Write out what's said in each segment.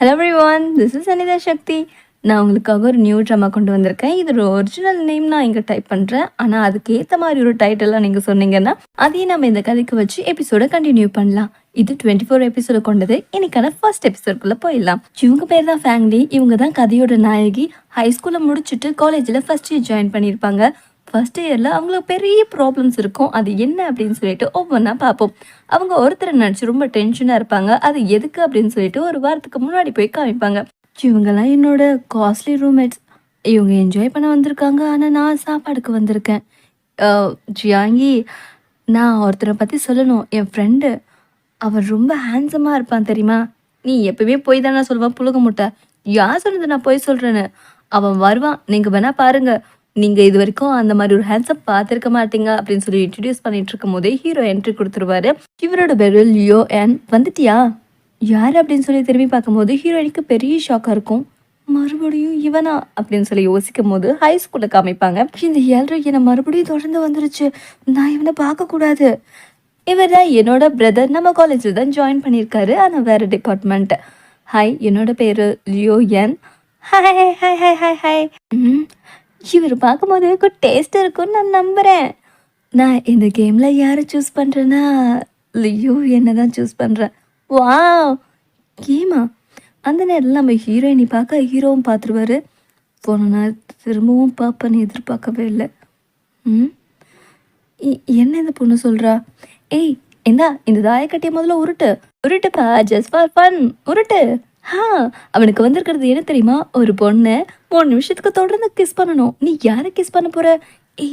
Hello everyone, this is Anitha Sakthi. நான் உங்களுக்காக ஒரு நியூ ட்ராமா கொண்டு வந்திருக்கேன். இதோட ஒரிஜினல் நேம் நான் இங்கே டைப் பண்ணுறேன். ஆனால் அதுக்கு ஏற்ற மாதிரி ஒரு டைட்டிலாக நீங்கள் சொன்னீங்கன்னா அதையும் நம்ம இந்த கதைக்கு வச்சு எபிசோட கண்டினியூ பண்ணலாம். இது 24 எபிசோட கொண்டது. இன்னைக்கான ஃபர்ஸ்ட் எபிசோட்குள்ளே போயிடலாம். இவங்க பேர் தான் ஃபேங்லி. இவங்க தான் கதையோட நாயகி. ஹை ஸ்கூலில் முடிச்சுட்டு காலேஜில் ஃபர்ஸ்ட் இயர் ஜாயின் பண்ணியிருப்பாங்க. ஃபர்ஸ்ட் இயரில் அவங்களுக்கு பெரிய ப்ராப்ளம்ஸ் இருக்கும். அது என்ன அப்படின்னு சொல்லிட்டு ஒவ்வொன்றா பார்ப்போம். அவங்க ஒருத்தரை நினச்சி ரொம்ப டென்ஷனாக இருப்பாங்க. அது எதுக்கு அப்படின்னு சொல்லிட்டு ஒரு வாரத்துக்கு முன்னாடி போய் காமிப்பாங்க. இவங்கெல்லாம் என்னோட காஸ்ட்லி ரூம்மேட்ஸ். இவங்க என்ஜாய் பண்ண வந்திருக்காங்க. ஆனால் நான் சாப்பாடுக்கு வந்திருக்கேன். ஜியாங்கி, நான் ஒருத்தரை பற்றி சொல்லணும். என் ஃப்ரெண்டு, அவர் ரொம்ப ஹேண்ட்ஸமாக இருப்பான் தெரியுமா? நீ எப்பவுமே போய் தானே சொல்லுவான் புழுக முட்டை. யார் சொன்னது நான் போய் சொல்கிறேன்னு? அவன் வருவான், நீங்கள் வேணால் பாருங்கள். நீங்கள் இது வரைக்கும் அந்த மாதிரி ஒரு ஹேண்ட்ஸப் பார்த்துருக்க மாட்டீங்க அப்படின்னு சொல்லி இன்ட்ரடியூஸ் பண்ணிட்டு இருக்கும் போதே ஹீரோ என்ட்ரி கொடுத்துருவாரு. இவரோட பேரு லியோ. வந்துட்டியா? யார் அப்படின்னு சொல்லி திரும்பி பார்க்கும்போது ஹீரோயினுக்கு பெரிய ஷாக்காக இருக்கும். மறுபடியும் இவனா அப்படின்னு சொல்லி யோசிக்கும் போது ஹை ஸ்கூலில் காமிப்பாங்க. இந்த 7 என்னை மறுபடியும் தொடர்ந்து வந்துருச்சு. நான் இவனை பார்க்கக்கூடாது. இவர் தான் என்னோட பிரதர். நம்ம காலேஜில் தான் ஜாயின் பண்ணியிருக்காரு, ஆனால் வேறு டிபார்ட்மெண்ட். ஹாய், என்னோட பேர் லியோ என். Hi hi hi hi hi. இவர் பார்க்கும்போது குட் டேஸ்ட் இருக்குன்னு நான் நம்புகிறேன். நான் இந்த கேமில் யாரை சூஸ் பண்ணுறேன்னா லியோ என்ன தான் சூஸ் பண்ணுறேன். வா, கேமா? அந்த நேரத்தில் நம்ம ஹீரோயினி பார்க்க ஹீரோவும் பார்த்துருவாரு. போன நான் திரும்பவும் பார்ப்பேன்னு எதிர்பார்க்கவே இல்லை. என்ன இந்த பொண்ணு சொல்கிறா? ஏய், இந்தா இந்த தாயக்கட்டியை முதல்ல உருட்டுப்பா, ஜஸ்ட் ஃபார் ஃபன், உருட்டு. அவனுக்கு வந்திருக்கிறது என்ன தெரியுமா? ஒரு பொண்ணை 3 நிமிஷத்துக்கு தொடர்ந்து கிஸ் பண்ணணும். நீ யாரை கிஸ் பண்ண போற?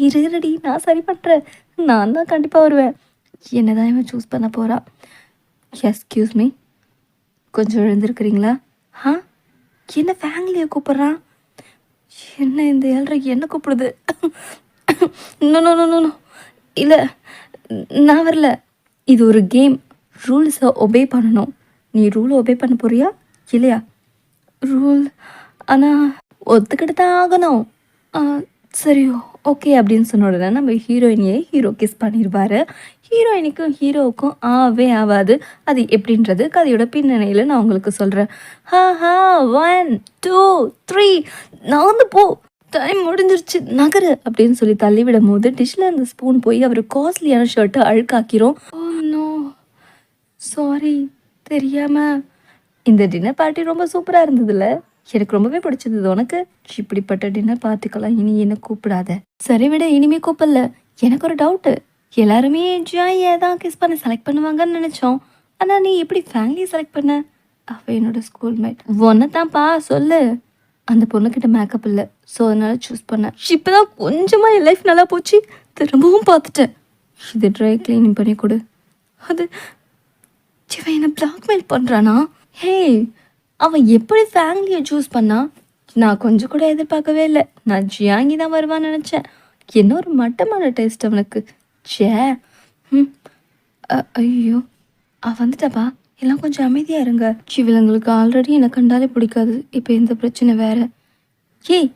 இருடி, நான் சரி பண்ணுறேன். நான் தான் கண்டிப்பாக வருவேன். என்னதான் இவன் சூஸ் பண்ண போறா? எஸ்கியூஸ் மீ, கொஞ்சம் எழுந்திருக்கிறீங்களா? என்ன ஃபேமிலியை கூப்பிட்றான்? என்ன இந்த 7 என்ன கூப்பிடுது? நோ, இல்லை, நான் வரல. இது ஒரு கேம். ரூல்ஸை ஒபே பண்ணணும். நீ ரூலை ஒபே பண்ண போறியா இல்லையா? ரூல் ஆனால் ஒத்துக்கிட்டு தான் ஆகணும். சரி, ஓகே அப்படின்னு சொன்ன உடனே நம்ம ஹீரோயினியை ஹீரோ கிஸ் பண்ணிடுவார். ஹீரோயினுக்கும் ஹீரோவுக்கும் ஆகாது. அது எப்படின்றது கதையோட பின்னணியில் நான் உங்களுக்கு சொல்கிறேன். 1 2 3 நான் வந்து போ, டைம் முடிஞ்சிருச்சு, நகரு அப்படின்னு சொல்லி தள்ளிவிடும் போது டிஷ்ஷில் அந்த ஸ்பூன் போய் அவர் காஸ்ட்லியான ஷர்ட்டை அழுக்காக்கிறோம். ஓ நோ, சாரி, தெரியாமல். இந்த டின்னர் பார்ட்டி ரொம்ப சூப்பராக இருந்ததுல்ல? எனக்கு ரொம்பவே பிடிச்சது. உனக்கு? இப்படிப்பட்ட டின்னர் பார்ட்டிக்கெல்லாம் இனி என்ன கூப்பிடாத. சரி விட, இனிமே கூப்பிடல. எனக்கு ஒரு டவுட்டு. எல்லாருமே ஜாயை தான் கிஸ் பண்ண செலக்ட் பண்ணுவாங்கன்னு நினச்சோம். ஆனால் நீ எப்படி ஃபேமிலியை செலக்ட் பண்ண? அவள் என்னோட ஸ்கூல்மேட். ஒன்று தான்ப்பா, சொல்லு. அந்த பொண்ணுக்கிட்ட மேக்கப் இல்லை, ஸோ அதனால சூஸ் பண்ணேன். இப்போ தான் கொஞ்சமாக என் லைஃப் நல்லா போச்சு, திரும்பவும் பார்த்துட்டேன். இது ட்ரை கிளீனிங் பண்ணி கொடு. அது இவன் என்னை பிளாக்மெயில் பண்ணுறானா? ஹே, அவன் எப்படி ஃபேமிலியை சூஸ் பண்ணா? நான் கொஞ்சம் கூட எதிர்பார்க்கவே இல்லை. நான் ஜியாங்கி தான் வருவான்னு நினச்சேன். என்ன ஒரு மட்டமான டேஸ்ட் அவனுக்கு. சே. ஐயோ, வந்துட்டாப்பா. எல்லாம் கொஞ்சம் அமைதியாக இருங்க. இவங்களுக்கு ஆல்ரெடி என்னை கண்டாலே பிடிக்காது. இப்போ எந்த பிரச்சனை வேற. ஏய்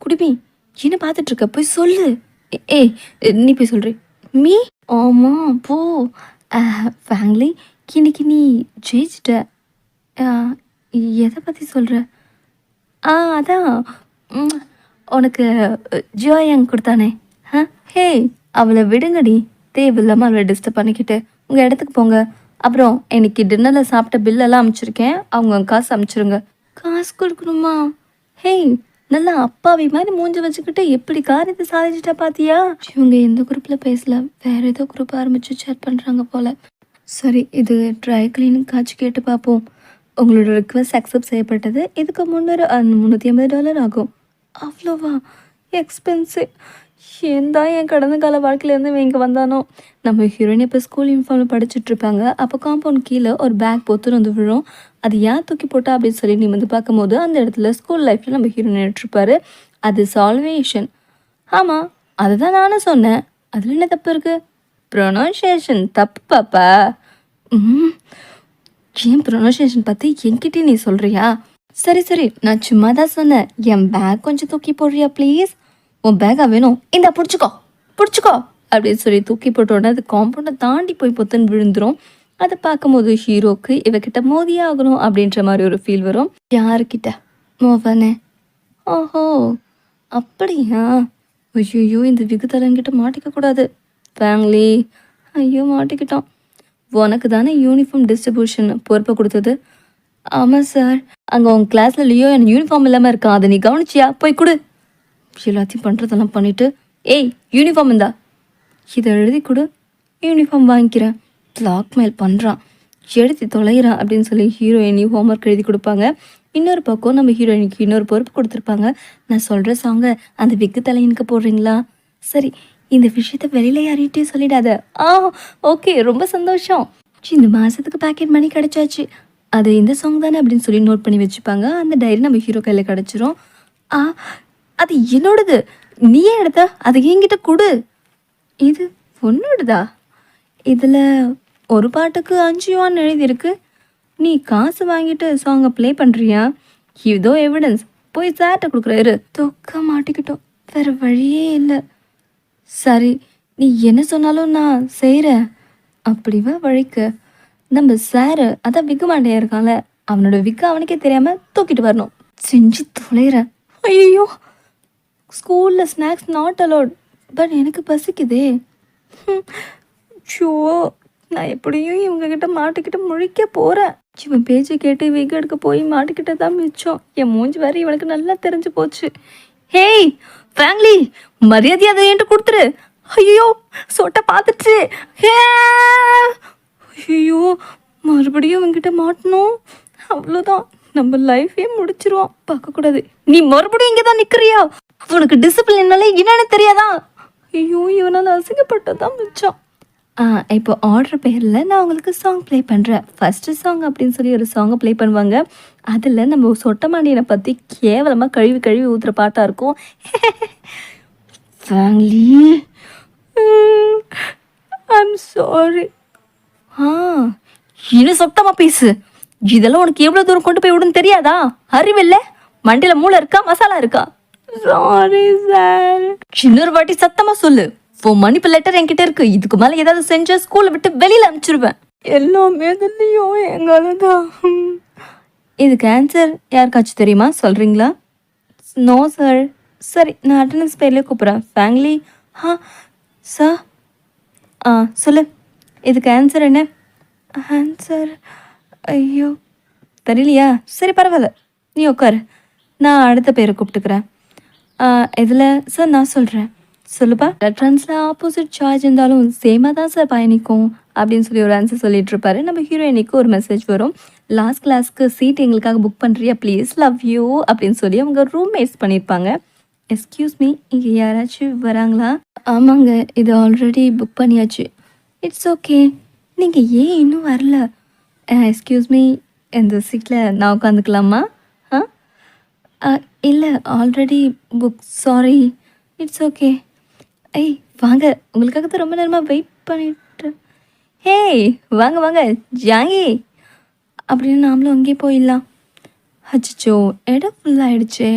குடிமி, என்ன பார்த்துட்ருக்க? போய் சொல்லு. ஏய், நீ போய் சொல்கிறேன். மீ? ஆமாம், போ. ஃபேமிலி, இன்னைக்கு நீ ஜெயிச்சிட்ட. எதை பற்றி சொல்கிற? அதான் உனக்கு ஜோயங் கொடுத்தானே. ஹே, அவளை விடுங்கடி. தேவையில்லாமல் அவளை டிஸ்டர்ப் பண்ணிக்கிட்டு உங்கள் இடத்துக்கு போங்க. அப்புறம் இன்னைக்கு டின்னரில் சாப்பிட்ட பில்லெல்லாம் அனுப்பிச்சிருக்கேன். அவங்க காசு அனுப்பிச்சிருங்க. காசு கொடுக்கணுமா? ஹே, நல்லா அப்பாவி மாதிரி மூஞ்சி வச்சுக்கிட்டு எப்படி காரியத்தை சாதிச்சிட்டா பார்த்தியா? இவங்க எந்த குரூப்பில் பேசல, வேறு ஏதோ குரூப் ஆரம்பித்து சேட் பண்ணுறாங்க போல். சரி, இது ட்ரை கிளீனிங் காய்ச்சி கேட்டு பார்ப்போம். உங்களோட ரிக்வெஸ்ட் அக்செப்ட் செய்யப்பட்டது. இதுக்கு முன்னூறு $350 ஆகும். அவ்வளோவா? எக்ஸ்பென்சிவ். ஏன் தான் என் கடந்த கால வாழ்க்கையிலேருந்து இங்கே வந்தானோ. நம்ம ஹீரோயின் இப்போ ஸ்கூல் யூனிஃபார்மில் படிச்சுட்ருப்பாங்க. அப்போ காம்பவுண்ட் கீழே ஒரு பேக் பொத்து வந்து விழும். அது ஏன் தூக்கி போட்டா அப்படின்னு சொல்லி நீ வந்து பார்க்கும்போது அந்த இடத்துல ஸ்கூல் லைஃப்பில் நம்ம ஹீரோயின் நின்றுட்டுருப்பாரு. அது சால்வேஷன். ஆமாம், அதை தான் நானும் சொன்னேன். அதில் என்ன தப்பு இருக்குது? ப்ரொனவுன்சியேஷன் தப்பு பாப்பா. ஏன் ப்ரொனவுன்சியேஷன் பற்றி என்கிட்டே நீ சொல்கிறியா? சரி, நான் சும்மா தான் சொன்னேன். என் பேக் கொஞ்சம் தூக்கி போடுறியா ப்ளீஸ்? உன் பேக்கா வேணும்? இந்த பிடிச்சிக்கோ அப்படின்னு சொல்லி தூக்கி போட்டோன்னே அது காம்பவுண்டை தாண்டி போய் பொத்துன்னு விழுந்துடும். அதை பார்க்கும்போது ஹீரோக்கு இவகிட்ட மோதியே ஆகணும் அப்படின்ற மாதிரி ஒரு ஃபீல் வரும். யாருக்கிட்ட? மோகனே. ஓஹோ, அப்படியா? ஐயோ, இந்த விகுதலங்கிட்ட மாட்டிக்கக்கூடாது. ஃபேமிலி, ஐயோ மாட்டிக்கிட்டோம். உனக்கு தானே யூனிஃபார்ம் டிஸ்ட்ரிபியூஷன் பொறுப்பை கொடுத்தது? ஆமாம் சார். அங்கே உங்கள் கிளாஸில் லியோ என் யூனிஃபார்ம் இல்லாமல் இருக்கான், அதை நீ கவனிச்சியா? போய் கொடு. எல்லாத்தையும் பண்ணுறதெல்லாம் பண்ணிவிட்டு, ஏய் யூனிஃபார்ம் இருந்தா இதை எழுதி கொடு, யூனிஃபார்ம் வாங்கிக்கிறேன். பிளாக்மெயில் பண்ணுறான், எழுதி தொலைகிறான் அப்படின்னு சொல்லி ஹீரோயினி ஹோம்ஒர்க் எழுதி கொடுப்பாங்க. இன்னொரு பக்கம் நம்ம ஹீரோயினுக்கு இன்னொரு பொறுப்பு கொடுத்துருப்பாங்க. நான் சொல்கிற சாங்கை அந்த விக்கு தலையனுக்கு போடுறீங்களா? சரி, இந்த விஷயத்த வெளியில் யார்கிட்டையும் சொல்லிடாத. ஓகே, ரொம்ப சந்தோஷம். இந்த மாதத்துக்கு பேக்கெட் மணி கிடச்சாச்சு, அது இந்த சாங் தானே அப்படின்னு சொல்லி நோட் பண்ணி வச்சுப்பாங்க. அந்த டைரி நம்ம ஹீரோ கையில் கிடச்சிரும். அது என்னோடது, நீயே எடுத்த, அது என்கிட்ட கொடு. இது பொண்ணோடதா? இதில் ஒரு பாட்டுக்கு 5 யுவான் எழுதியிருக்கு. நீ காசு வாங்கிட்டு சாங்கை ப்ளே பண்ணுறியா? இதோ எவிடன்ஸ், போய் சார்ட்ட கொடுக்குறாரு. தொக்க மாட்டிக்கிட்டோம், வேறு வழியே இல்லை. சரி, நீ என்ன சொன்னாலும் நான் செய்கிறேன். அப்படிவா வழிக்கு நம்ம சாரு, அதான் விக்க மாட்டேன் இருக்கான்ல, அவனோட விக்க அவனுக்கே தெரியாமல் தூக்கிட்டு வரணும். செஞ்சு தொலைகிறேன். ஐயோ, ஸ்கூலில் ஸ்நாக்ஸ் நாட் அலோட், பட் எனக்கு பசிக்குதே. ஷோ, நான் எப்படியும் இவங்ககிட்ட மாட்டிக்கிட்டு முழிக்க போகிறேன். இவன் பேச்சு கேட்டு விக எடுக்க போய் மாட்டிக்கிட்ட தான் மிச்சம். என் மூஞ்சி வேறு இவனுக்கு நல்லா தெரிஞ்சு போச்சு. ஹேய் ஃபேங்லி, மரியாதை அதை என்கிட்ட கொடுத்துரு. ஐயோ, சொட்டை பார்த்துட்டு. ஐயோ, மறுபடியும் அவங்ககிட்ட மாட்டணும், அவ்வளோதான், நம்ம லைஃபே முடிச்சிருவான். பார்க்கக்கூடாது. நீ மறுபடியும் இங்கே தான் நிற்கிறியா? உனக்கு டிசிப்ளின்னாலே என்னன்னு தெரியாதா? ஐயோ, இவனால் அசிங்கப்பட்டதான் மிச்சம். இப்போ ஆர்டர் பேரில் நான் உங்களுக்கு சாங் ப்ளே பண்ணுறேன். ஃபஸ்ட்டு சாங் அப்படின்னு சொல்லி ஒரு சாங்கை ப்ளே பண்ணுவாங்க. அதில் நம்ம சொட்டமாண்டியனை பற்றி கேவலமாக கழுவி ஊற்றுற பாட்டாக இருக்கும். ஃபேங்லி, ஐம் சாரி. இன்னும் சொட்டமாக பேசு. இதெல்லாம் உனக்கு எவ்வளோ தூரம் கொண்டு போய் விடுன்னு தெரியாதா? அறிவில்லை, மண்டியில் மூளை இருக்கா, மசாலா இருக்கா? Sorry sir. இன்னொரு வாட்டி சத்தமாக சொல்லு. மன்னிப்பு லெட்டர் என்கிட்ட இருக்கு. இதுக்கு மேலே ஏதாவது செஞ்சா ஸ்கூலை விட்டு வெளியில் அனுப்பிச்சிருவேன். எல்லாமே இதுலையும் எங்கால தான். இதுக்கு ஆன்சர் யாருக்காச்சும் தெரியுமா? சொல்கிறீங்களா? No sir. சரி, நான் அட்டண்டன்ஸ் பேர்லேயே கூப்பிட்றேன். ஃபேங்லி. சார். சொல்லு, இதுக்கு ஆன்சர் என்ன? ஆன்சர் ஐயோ தெரியலையா? சரி பரவாயில்ல, நீ உட்காரு, நான் அடுத்த பேரை கூப்பிட்டுக்கிறேன். இதில் சார் நான் சொல்கிறேன், சொல்லுப்பா. லெட்ரன்ஸில் ஆப்போசிட் சார்ஜ் இருந்தாலும் சேமாக தான் சார் பயணிக்கும் அப்படின்னு சொல்லி ஒரு ஆன்சர் சொல்லிட்டு இருப்பாரு. நம்ம ஹீரோயினுக்கு ஒரு மெசேஜ் வரும். லாஸ்ட் கிளாஸ்க்கு சீட் எங்களுக்காக புக் பண்ணுறியா ப்ளீஸ், லவ் யூ அப்படின்னு சொல்லி அவங்க ரூம்மேட்ஸ் பண்ணியிருப்பாங்க. எக்ஸ்கியூஸ் மீ, இங்கே யாராச்சும் வராங்களா? ஆமாங்க, இது ஆல்ரெடி புக் பண்ணியாச்சு. இட்ஸ் ஓகே, நீங்கள் ஏன் இன்னும் வரல? எக்ஸ்கியூஸ் மீ, இந்த சீட்டில் நான் உட்காந்துக்கலாமா? இல்லை, already book, sorry. It's okay. ஐய் வாங்க, உங்களுக்காக தான் ரொம்ப நேரமாக வெயிட் பண்ணிட்டு. ஹேய் வாங்க வாங்க ஜாங்கி அப்படின்னு நாமளும் அங்கேயே போயிடலாம். அச்சோ, இடம் ஃபுல்லாகிடுச்சே.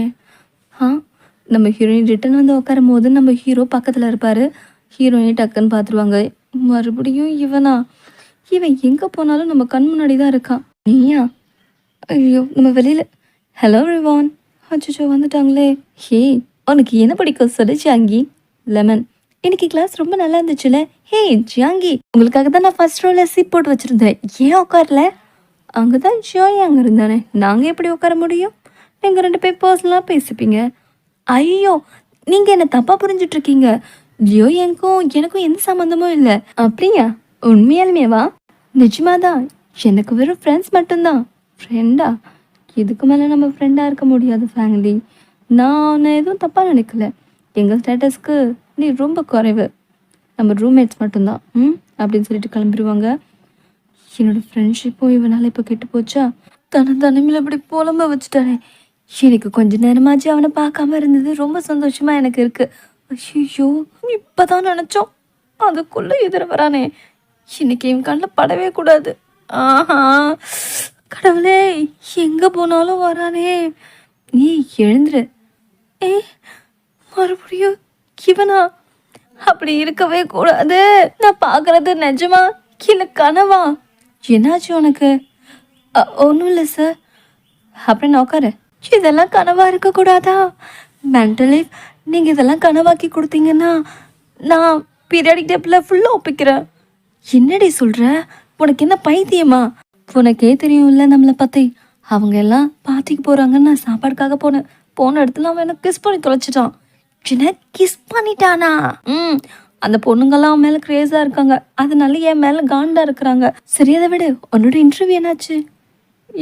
நம்ம ஹீரோயின் ரிட்டன் வந்து உட்காரும் போது நம்ம ஹீரோ பக்கத்தில் இருப்பார். ஹீரோயின் டக்குன்னு பார்த்துருவாங்க. மறுபடியும் இவனா? இவன் எங்கே போனாலும் நம்ம கண் முன்னாடி தான் இருக்கான். நீயா? ஐயோ, நம்ம வெளியில். ஹலோ ரிவான். அச்சோ வந்துட்டாங்களே. ஹே, உனக்கு என்ன பிடிக்கும் சொல்லு ஜாங்கி. லெமன். இன்னைக்கு கிளாஸ் ரொம்ப நல்லா இருந்துச்சுல. ஹே ஜாங்கி, உங்களுக்காக தான் நான் ஃபர்ஸ்ட் ரோவில் சீட் போட்டு வச்சுருந்தேன், ஏன் உட்காரல? அங்கே தான் ஜோய் அங்கே இருந்தானே, நாங்கள் எப்படி உட்கார முடியும்? நீங்கள் 2 பேர் பர்சனலாக பேசிப்பீங்க. ஐயோ, நீங்கள் என்ன தப்பாக புரிஞ்சிட்ருக்கீங்க. லியோ எனக்கும் எந்த சம்மந்தமும் இல்லை. அப்படியா? உண்மையாலுமேவா? நிஜமாக தான், எனக்கு வெறும் ஃப்ரெண்ட்ஸ் மட்டும்தான். ஃப்ரெண்டா? இதுக்கு மேலே நம்ம ஃப்ரெண்டாக இருக்க முடியாது ஃபேமிலி. நான் எதுவும் தப்பாக நினைக்கல. எங்கள் ஸ்டேட்டஸ்க்கு நீ ரொம்ப குறைவு. நம்ம ரூம்மேட்ஸ் மட்டும்தான் அப்படின்னு சொல்லிட்டு கிளம்பிடுவாங்க. என்னோடய ஃப்ரெண்ட்ஷிப்பும் இவனால் இப்போ கெட்டு போச்சா? தனிமையில் இப்படி புலம்ப வச்சுட்டானே. எனக்கு கொஞ்ச நேரமாச்சு அவனை பார்க்காம இருந்தது ரொம்ப சந்தோஷமாக எனக்கு இருக்குது. ஐயோ, இப்போ தான் நினச்சோம், அதுக்குள்ளே எதிர வரானே. இன்னைக்கு என் கண்ணில் படவே கூடாது. கடவுளே, எங்கே போனாலும் வரானே. நீ எழுந்துரு. மறுபடியும் இவனா? அப்படி இருக்கவே கூடாது. நான் பார்க்கறது நிஜமா இல்லை கனவா? என்னாச்சு உனக்கு? ஒன்றும் இல்லை சார். அப்படின்னு உட்காரு. இதெல்லாம் கனவாக இருக்கக்கூடாதா? மென்டலி நீங்கள் இதெல்லாம் கனவாக்கி கொடுத்தீங்கன்னா நான் பீரியாடிக் டேப்பில் ஃபுல்லாக ஒப்பிக்கிறேன். என்னடி சொல்கிற? உனக்கு என்ன பைத்தியமா? உனக்கே தெரியும்ல நம்மளை பற்றி. அவங்க எல்லாம் பார்ட்டிக்கு போகிறாங்கன்னு நான் சாப்பாடுக்காக போனேன். போன இடத்துல அவன் எனக்கு கிஸ் பண்ணி தொலைச்சிட்டான். என்ன கிஸ் பண்ணிட்டானா? அந்த பொண்ணுங்கெல்லாம் அவன் மேலே க்ரேஸாக இருக்காங்க. அதனால என் மேலே காண்டாக இருக்கிறாங்க. சரி, அதை விடு. உன்னோட இன்டர்வியூ என்னாச்சு?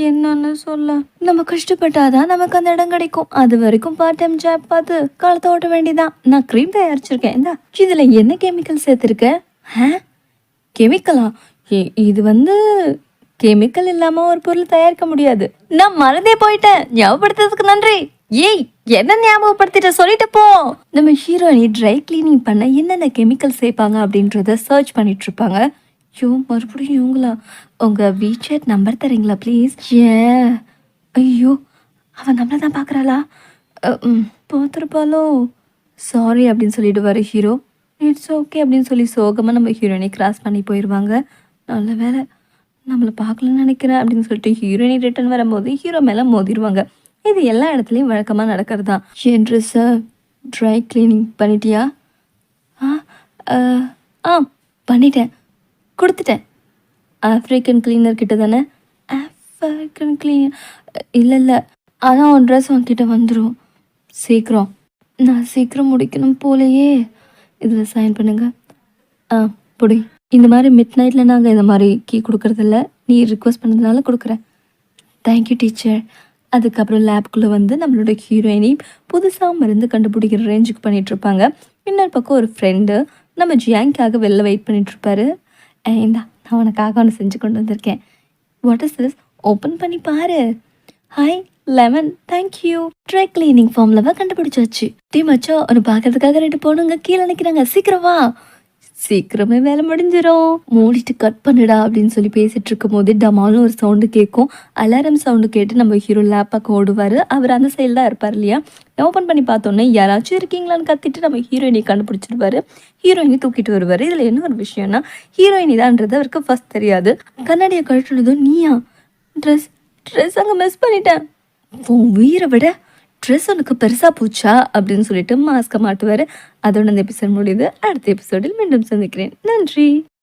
என்னன்னு சொல்ல, நம்ம கஷ்டப்பட்டாதான் நமக்கு அந்த இடம் கிடைக்கும். அது வரைக்கும் பார்ட் டைம் ஜாப் பார்த்து காலத்தை ஓட்ட வேண்டியதான். நான் க்ரீம் தயாரிச்சிருக்கேன். இந்த இதில் என்ன கெமிக்கல் சேர்த்துருக்க? கெமிக்கலா? இது கெமிக்கல் இல்லாமல் ஒரு பொருள் தயாரிக்க முடியாது. நான் மறந்தே போயிட்டேன். ஞாபகப்படுத்துறதுக்கு நன்றி. ஏய், என்ன ஞாபகப்படுத்திட்ட? சொல்லிட்டு போ. நம்ம ஹீரோயினி ட்ரை கிளீனிங் பண்ண என்னென்ன கெமிக்கல் சேர்ப்பாங்க அப்படின்றத சர்ச் பண்ணிட்டு இருப்பாங்க. ஐயோ, மறுபடியும் இவங்களா? உங்கள் வீசாட் நம்பர் தரீங்களா ப்ளீஸ்? ஐயோ, அவன் நம்மளை தான் பார்க்குறாளா? பார்த்துருப்பாளோ? சாரி அப்படின்னு சொல்லிடுவார் ஹீரோ. இட்ஸ் ஓகே அப்படின்னு சொல்லி சோகமாக நம்ம ஹீரோயினை கிராஸ் பண்ணி போயிடுவாங்க. நல்ல வேலை நம்மளை பார்க்கலன்னு நினைக்கிறேன் அப்படின்னு சொல்லிட்டு ஹீரோயினி ரிட்டன் வரும்போது ஹீரோ மேலே மோதிடுவாங்க. இது எல்லா இடத்துலையும் வழக்கமாக நடக்கிறது தான். என் ட்ரெஸ்ஸை ட்ரை கிளீனிங் பண்ணிட்டியா? பண்ணிட்டேன், கொடுத்துட்டேன். ஆஃப்ரிக்கன் கிளீனர் கிட்ட தானே? ஆஃப்ரிக்கன் கிளீனர் இல்லை, ஆனால் உன் ட்ரெஸ் உன்கிட்ட வந்துடும் சீக்கிரம். நான் சீக்கிரம் முடிக்கணும் போலையே. இதில் சைன் பண்ணுங்க. பொடி. இந்த மாதிரி மிட் நைட்டில் நாங்கள் இந்த மாதிரி கீ கொடுக்குறதில்ல. நீ ரிக்வஸ்ட் பண்ணதுனால கொடுக்குறேன். Thank you teacher. அதுக்கப்புறம் லேப்குள்ளே நம்மளோட ஹீரோயினி புதுசாக மருந்து கண்டுபிடிக்கிற ரேஞ்சுக்கு பண்ணிகிட்ருப்பாங்க. இன்னொரு பக்கம் ஒரு ஃப்ரெண்டு நம்ம ஜியாங்காக வெளில வெயிட் பண்ணிகிட்ருப்பாரு. இந்தா, நான் உனக்காக ஒன்று செஞ்சு கொண்டு வந்திருக்கேன். What is this? ஓப்பன் பண்ணி பாரு. Hi lemon, thank you. Dry cleaning ஃபார்ம்லவா கண்டுபிடிச்சாச்சு. மச்சா ஒன்று பார்க்கறதுக்காக 2 பொண்ணுங்க கீழே நிற்கிறாங்க. சீக்கிரம் வா. சீக்கிரமே வேலை முடிஞ்சிடும். மூடிட்டு கட் பண்ணுடா அப்படின்னு சொல்லி பேசிட்டு இருக்கும் போது டமாலும் ஒரு சவுண்டு கேட்கும். அலாரம் சவுண்டு கேட்டு நம்ம ஹீரோ லேப்பாக்க ஓடுவார். அவர் அந்த சைடில் தான் இருப்பார் இல்லையா? ஓப்பன் பண்ணி பார்த்தோன்னே யாராச்சும் இருக்கீங்களான்னு கத்திட்டு நம்ம ஹீரோயினி கண்டுபிடிச்சிருவாரு. ஹீரோயினி தூக்கிட்டு வருவார். இதில் என்ன ஒரு விஷயம்னா, ஹீரோயினி தான்ன்றது அவருக்கு ஃபர்ஸ்ட் தெரியாது. கண்ணாடியை கழட்டுனதும் நீயா? ட்ரெஸ் அங்கே மிஸ் பண்ணிட்டேன். உயிரை விட ட்ரெஸ் உனக்கு பெருசாக போச்சா அப்படின்னு சொல்லிட்டு மாஸ்கை மாட்டுவார். அதோட அந்த எபிசோட் முடியுது. அடுத்த எபிசோடில் மீண்டும் சந்திக்கிறேன். நன்றி.